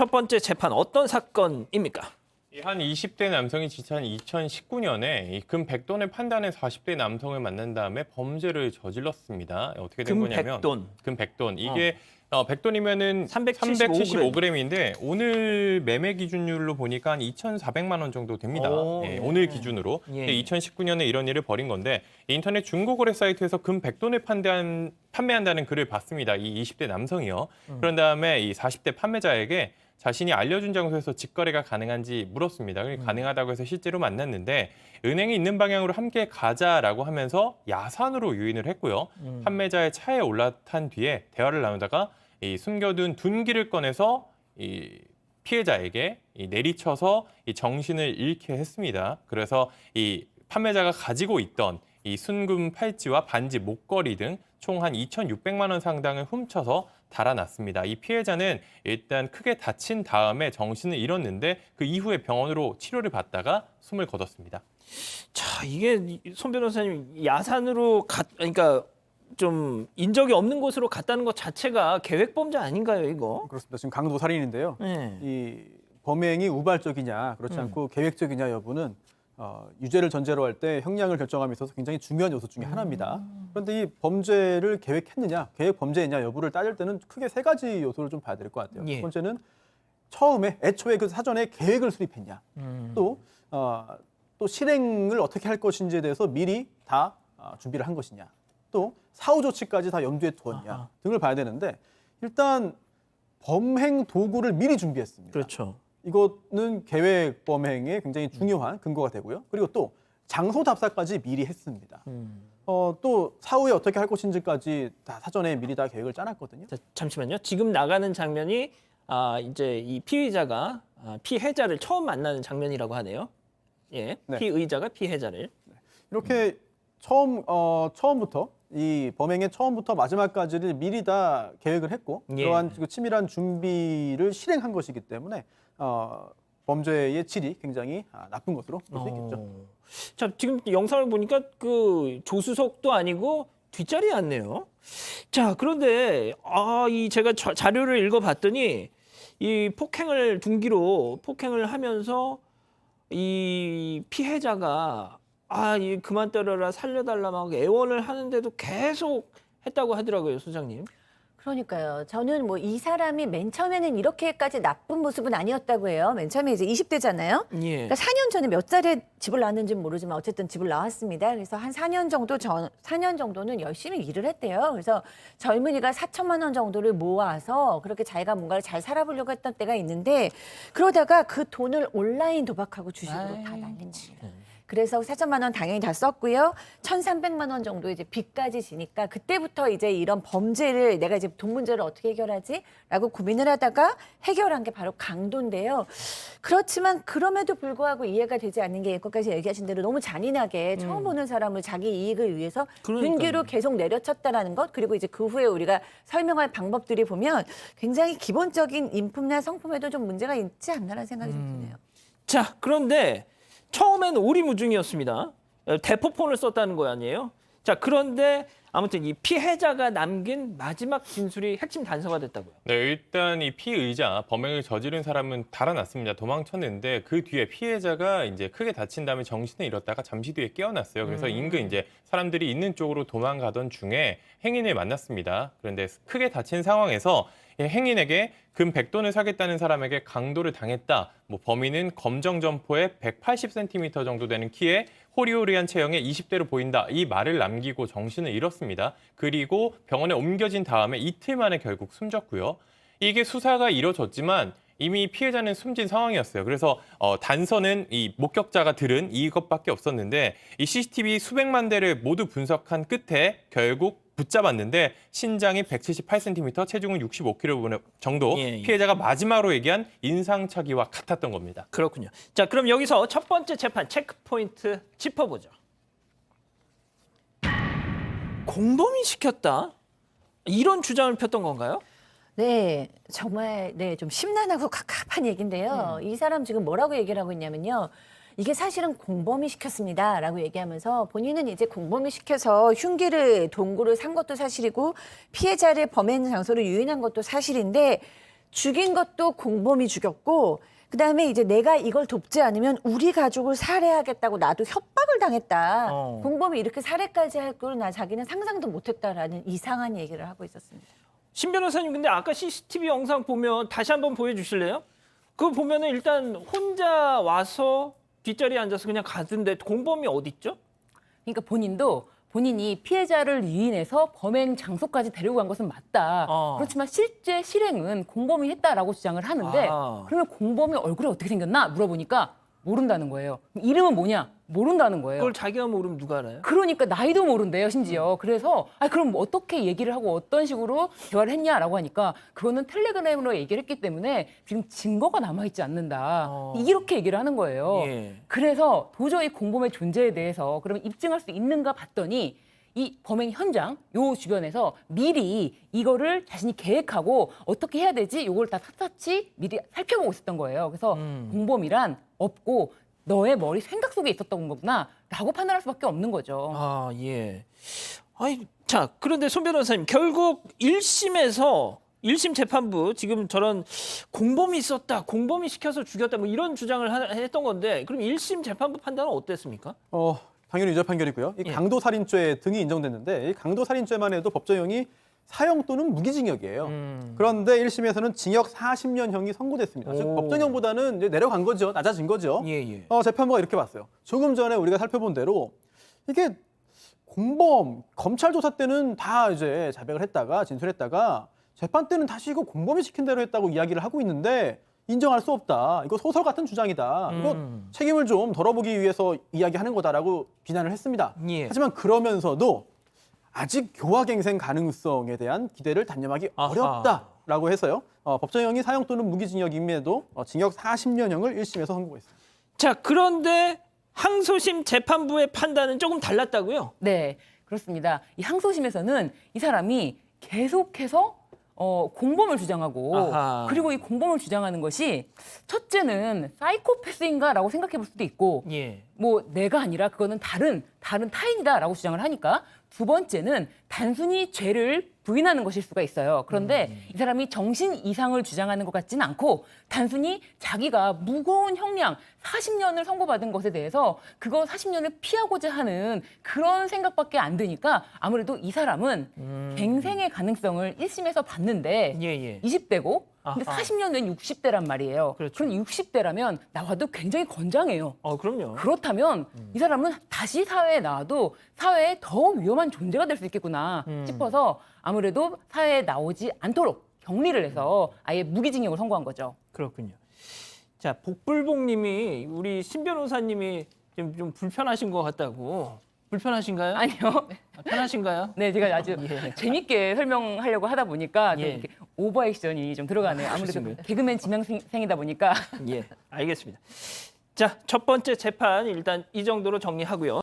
첫 번째 재판 어떤 사건입니까? 한 20대 남성이 지난 2019년에 금 100돈을 판다는 40대 남성을 만난 다음에 범죄를 저질렀습니다. 어떻게 된 금 거냐면 100돈. 금 100돈. 이게 100돈이면은 375g. 375g인데 오늘 매매 기준율로 보니까 한 2,400만 원 정도 됩니다. 오, 예, 예. 오늘 기준으로. 예. 2019년에 이런 일을 벌인 건데 인터넷 중고거래 사이트에서 금 100돈을 판매한다는 글을 봤습니다. 이 20대 남성이요. 그런 다음에 이 40대 판매자에게 자신이 알려준 장소에서 직거래가 가능한지 물었습니다. 가능하다고 해서 실제로 만났는데 은행이 있는 방향으로 함께 가자라고 하면서 야산으로 유인을 했고요. 판매자의 차에 올라탄 뒤에 대화를 나누다가 이 숨겨둔 둔기를 꺼내서 이 피해자에게 내리쳐서 이 정신을 잃게 했습니다. 그래서 이 판매자가 가지고 있던 이 순금 팔찌와 반지, 목걸이 등 총 한 2,600만 원 상당을 훔쳐서 달아났습니다. 이 피해자는 일단 크게 다친 다음에 정신을 잃었는데 그 이후에 병원으로 치료를 받다가 숨을 거뒀습니다. 자, 이게 손 변호사님 야산으로 그러니까 좀 인적이 없는 곳으로 갔다는 것 자체가 계획 범죄 아닌가요, 이거? 그렇습니다. 지금 강도 살인인데요. 네. 이 범행이 우발적이냐 그렇지 않고 계획적이냐 여부는 유죄를 전제로 할 때 형량을 결정함에 있어서 굉장히 중요한 요소 중에 하나입니다. 그런데 이 범죄를 계획했느냐, 계획 범죄냐 여부를 따질 때는 크게 세 가지 요소를 좀 봐야 될 것 같아요. 예. 첫 번째는 애초에 그 사전에 계획을 수립했냐, 또 실행을 어떻게 할 것인지에 대해서 미리 다 준비를 한 것이냐, 또 사후 조치까지 다 염두에 두었냐 아하. 등을 봐야 되는데 일단 범행 도구를 미리 준비했습니다. 그렇죠. 이거는 계획 범행에 굉장히 중요한 근거가 되고요. 그리고 또 장소 답사까지 미리 했습니다. 또 사후에 어떻게 할 것인지까지 다 사전에 미리 다 계획을 짜놨거든요. 자, 잠시만요. 지금 나가는 장면이 이제 이 피의자가 피해자를 처음 만나는 장면이라고 하네요. 예, 네. 피의자가 피해자를. 이렇게 처음부터 이 범행의 처음부터 마지막까지를 미리 다 계획을 했고 예. 그러한 그 치밀한 준비를 실행한 것이기 때문에 범죄의 질이 굉장히 나쁜 것으로 볼 수 있겠죠. 자, 지금 영상을 보니까 그 조수석도 아니고 뒷자리에 앉네요. 자, 그런데 제가 자료를 읽어봤더니 이 둔기로 폭행을 하면서 이 피해자가 그만 때려라 살려달라 막 애원을 하는데도 계속 했다고 하더라고요, 소장님. 그러니까요. 저는 뭐 이 사람이 맨 처음에는 이렇게까지 나쁜 모습은 아니었다고 해요. 맨 처음에 이제 20대잖아요. 예. 그러니까 4년 전에 몇 살에 집을 나왔는지는 모르지만 어쨌든 집을 나왔습니다. 그래서 한 4년 정도는 열심히 일을 했대요. 그래서 젊은이가 4천만 원 정도를 모아서 그렇게 자기가 뭔가를 잘 살아보려고 했던 때가 있는데 그러다가 그 돈을 온라인 도박하고 주식으로 다 날린 겁니다. 그래서 4천만 원 당연히 다 썼고요. 1,300만 원 정도 이제 빚까지 지니까 그때부터 이제 이런 범죄를 내가 이제 돈 문제를 어떻게 해결하지라고 고민을 하다가 해결한 게 바로 강도인데요. 그렇지만 그럼에도 불구하고 이해가 되지 않는 게 예전까지 얘기하신 대로 너무 잔인하게 처음 보는 사람을 자기 이익을 위해서 그러니까요. 둔기로 계속 내려쳤다라는 것 그리고 이제 그 후에 우리가 설명할 방법들이 보면 굉장히 기본적인 인품이나 성품에도 좀 문제가 있지 않나라는 생각이 좀 드네요. 자, 그런데 처음엔 오리무중이었습니다. 대포폰을 썼다는 거 아니에요? 자, 그런데 아무튼 이 피해자가 남긴 마지막 진술이 핵심 단서가 됐다고요. 네, 일단 이 피의자, 범행을 저지른 사람은 달아났습니다. 도망쳤는데 그 뒤에 피해자가 이제 크게 다친 다음에 정신을 잃었다가 잠시 뒤에 깨어났어요. 그래서 인근 이제 사람들이 있는 쪽으로 도망가던 중에 행인을 만났습니다. 그런데 크게 다친 상황에서 행인에게 금 100돈을 사겠다는 사람에게 강도를 당했다. 범인은 검정 점포에 180cm 정도 되는 키에 호리호리한 체형에 20대로 보인다. 이 말을 남기고 정신을 잃었습니다. 그리고 병원에 옮겨진 다음에 이틀 만에 결국 숨졌고요. 이게 수사가 이뤄졌지만 이미 피해자는 숨진 상황이었어요. 그래서 단서는 이 목격자가 들은 이것밖에 없었는데 이 CCTV 수백만 대를 모두 분석한 끝에 결국 붙잡았는데 신장이 178cm, 체중은 65kg 정도 예. 피해자가 마지막으로 얘기한 인상착의와 같았던 겁니다. 그렇군요. 자, 그럼 여기서 첫 번째 재판 체크포인트 짚어보죠. 공범이 시켰다? 이런 주장을 폈던 건가요? 네, 정말 좀 심란하고 갑갑한 얘기인데요. 이 사람 지금 뭐라고 얘기를 하고 있냐면요. 이게 사실은 공범이 시켰습니다라고 얘기하면서 본인은 이제 공범이 시켜서 흉기를 동구를 산 것도 사실이고 피해자를 범행 장소로 유인한 것도 사실인데 죽인 것도 공범이 죽였고 그다음에 이제 내가 이걸 돕지 않으면 우리 가족을 살해하겠다고 나도 협박을 당했다. 공범이 이렇게 살해까지 할 거를 나 자기는 상상도 못했다라는 이상한 얘기를 하고 있었습니다. 신 변호사님 근데 아까 CCTV 영상 보면 다시 한번 보여주실래요? 그거 보면은 일단 혼자 와서 뒷자리에 앉아서 그냥 가던데 공범이 어디 있죠? 그러니까 본인이 피해자를 유인해서 범행 장소까지 데리고 간 것은 맞다. 그렇지만 실제 실행은 공범이 했다라고 주장을 하는데 그러면 공범이 얼굴이 어떻게 생겼나 물어보니까 모른다는 거예요. 이름은 뭐냐? 모른다는 거예요. 그걸 자기가 모르면 누가 알아요? 그러니까 나이도 모른대요, 심지어. 그래서 그럼 어떻게 얘기를 하고 어떤 식으로 대화를 했냐라고 하니까 그거는 텔레그램으로 얘기를 했기 때문에 지금 증거가 남아있지 않는다. 이렇게 얘기를 하는 거예요. 예. 그래서 도저히 공범의 존재에 대해서 그러면 입증할 수 있는가 봤더니 이 범행 현장 요 주변에서 미리 이거를 자신이 계획하고 어떻게 해야 되지? 요걸 다 샅샅이 미리 살펴보고 있었던 거예요. 그래서 공범이란 없고 너의 머리 생각 속에 있었던 거구나라고 판단할 수밖에 없는 거죠. 아, 예. 아니, 자, 그런데 손 변호사님, 결국 1심 재판부 지금 저런 공범이 있었다, 공범이 시켜서 죽였다, 뭐 이런 주장을 했던 건데, 그럼 1심 재판부 판단은 어땠습니까? 당연히 유죄 판결이고요. 이 예. 강도살인죄 등이 인정됐는데 이 강도살인죄만 해도 법정형이 사형 또는 무기징역이에요. 그런데 1심에서는 징역 40년형이 선고됐습니다. 즉 법정형보다는 이제 내려간 거죠. 낮아진 거죠. 예, 예. 재판부가 이렇게 봤어요. 조금 전에 우리가 살펴본 대로 이게 공범 검찰 조사 때는 다 이제 자백을 했다가 진술했다가 재판 때는 다시 이거 공범이 시킨 대로 했다고 이야기를 하고 있는데 인정할 수 없다. 이거 소설 같은 주장이다. 이거 책임을 좀 덜어보기 위해서 이야기하는 거다라고 비난을 했습니다. 예. 하지만 그러면서도 아직 교화갱생 가능성에 대한 기대를 단념하기 아하. 어렵다라고 해서요. 법정형이 사형 또는 무기징역임에도 징역 40년형을 1심에서 선고했습니다. 자, 그런데 항소심 재판부의 판단은 조금 달랐다고요? 네, 그렇습니다. 이 항소심에서는 이 사람이 계속해서 공범을 주장하고 아하. 그리고 이 공범을 주장하는 것이 첫째는 사이코패스인가라고 생각해 볼 수도 있고 예. 뭐 내가 아니라 그거는 다른 타인이다라고 주장을 하니까 두 번째는 단순히 죄를 부인하는 것일 수가 있어요. 그런데 이 사람이 정신 이상을 주장하는 것 같지는 않고 단순히 자기가 무거운 형량 40년을 선고받은 것에 대해서 그거 40년을 피하고자 하는 그런 생각밖에 안 드니까 아무래도 이 사람은 갱생의 가능성을 1심에서 봤는데 예, 예. 20대고 근데 아하. 40년 된 60대란 말이에요. 그렇죠. 그럼 60대라면 나와도 굉장히 건장해요. 그럼요. 그렇다면 이 사람은 다시 사회에 나와도 사회에 더 위험한 존재가 될 수 있겠구나 싶어서 아무래도 사회에 나오지 않도록 격리를 해서 아예 무기징역을 선고한 거죠. 그렇군요. 자, 복불복님이 우리 신 변호사님이 좀 불편하신 것 같다고. 불편하신가요? 아니요. 편하신가요? 네, 제가 아주 예. 재밌게 설명하려고 하다 보니까 좀 예. 이렇게 오버액션이 좀 들어가네요. 아무래도 그렇습니다. 개그맨 지명생이다 보니까. 예, 알겠습니다. 자, 첫 번째 재판 일단 이 정도로 정리하고요.